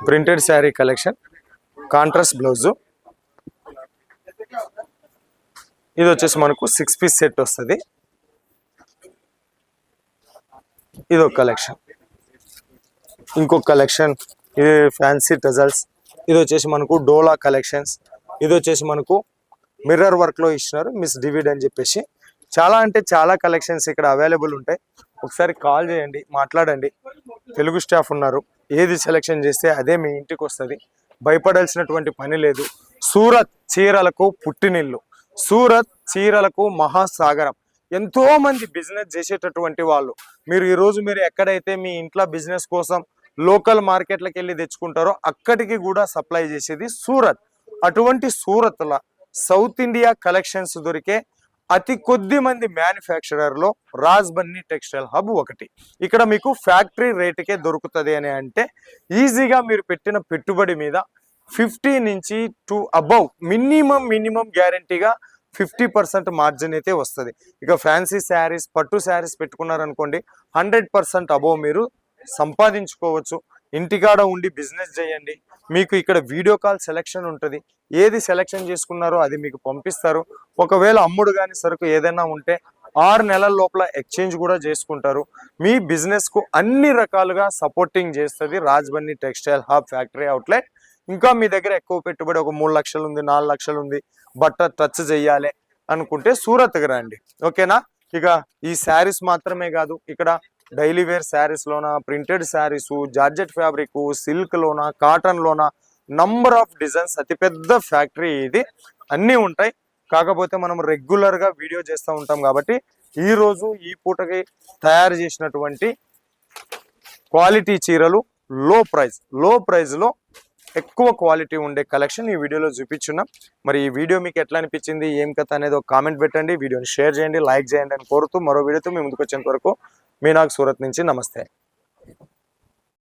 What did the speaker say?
Printed sari collection, contrast blouse. ఇది వచ్చేసి మనకు 6 పీస్ సెట్ వస్తుంది. ఇది ఒక కలెక్షన్. ఇంకొక కలెక్షన్ ఇది ఫ్యాన్సీ టజల్స్. ఇది వచ్చేసి మనకు డోలా కలెక్షన్స్. ఇది వచ్చేసి మనకు మిర్రర్ వర్క్ లో ఇచ్చినారు, మిస్ డివిడ్ అని చెప్పేసి. చాలా అంటే చాలా కలెక్షన్స్ ఇక్కడ అవైలబుల్ ఉంటాయి. ఒకసారి కాల్ చేయండి, మాట్లాడండి. తెలుగు స్టాఫ్ ఉన్నారు. ఏది సెలెక్షన్ చేస్తే అదే మీ ఇంటికి వస్తుంది. భయపడాల్సినటువంటి పని లేదు. సూరత్ చీరలకు పుట్టినిల్లు, సూరత్ చీరలకు మహాసాగరం. ఎంతో మంది బిజినెస్ చేసేటటువంటి వాళ్ళు. మీరు ఈరోజు ఎక్కడైతే మీ ఇంట్లో బిజినెస్ కోసం లోకల్ మార్కెట్లకు వెళ్ళి తెచ్చుకుంటారో అక్కడికి కూడా సప్లై చేసేది సూరత్. అటువంటి సూరత్లో సౌత్ ఇండియా కలెక్షన్స్ దొరికే అతి కొద్ది మంది మ్యానుఫ్యాక్చరర్లో రాజ్బన్నీ టెక్స్టైల్ హబ్ ఒకటి. ఇక్కడ మీకు ఫ్యాక్టరీ రేటుకే దొరుకుతుంది అని అంటే ఈజీగా మీరు పెట్టిన పెట్టుబడి మీద 50 నుంచి టు అబౌవ్ మినిమం గ్యారంటీగా 50% మార్జిన్ అయితే వస్తుంది. ఇక ఫ్యాన్సీ శారీస్, పట్టు శారీస్ పెట్టుకున్నారనుకోండి 100% అబౌవ్ మీరు సంపాదించుకోవచ్చు. ఇంటికాడ ఉండి బిజినెస్ చేయండి. మీకు ఇక్కడ వీడియో కాల్ సెలెక్షన్ ఉంటుంది. ఏది సెలెక్షన్ చేసుకున్నారో అది మీకు పంపిస్తారు. ఒకవేళ అమ్ముడు కానీ సరుకు ఏదైనా ఉంటే 6 నెలల లోపల ఎక్స్చేంజ్ కూడా చేసుకుంటారు. మీ బిజినెస్ కు అన్ని రకాలుగా సపోర్టింగ్ చేస్తుంది రాజ్బన్నీ టెక్స్టైల్ హబ్ ఫ్యాక్టరీ అవుట్లెట్. ఇంకా మీ దగ్గర ఎక్కువ పెట్టుబడి, ఒక 3 లక్షలు ఉంది, 4 లక్షలు ఉంది, బట్ట టచ్ చెయ్యాలి అనుకుంటే సూరత్కి రండి. ఓకేనా? ఇక ఈ శారీస్ మాత్రమే కాదు, ఇక్కడ డైలీ వేర్ శారీస్ లోన, printed saris, georgette fabric, silk లోన, కాటన్ లోన నంబర్ ఆఫ్ డిజైన్స్. అతిపెద్ద ఫ్యాక్టరీ ఇది, అన్నీ ఉంటాయి. కాకపోతే మనం రెగ్యులర్ గా వీడియో చేస్తూ ఉంటాం కాబట్టి ఈ రోజు ఈ పూటకి తయారు చేసినటువంటి క్వాలిటీ చీరలు లో ప్రైస్ లో ఎక్కువ క్వాలిటీ ఉండే కలెక్షన్ ఈ వీడియోలో చూపించున్నాం. మరి ఈ వీడియో మీకు ఎట్లా అనిపించింది, ఏం కథ అనేది ఒక కామెంట్ పెట్టండి. వీడియోని షేర్ చేయండి, లైక్ చేయండి అని కోరుతూ మరో వీడియోతో మీ ముందుకు వచ్చేంత వరకు మీ నాకు సూరత్ నుంచి నమస్తే.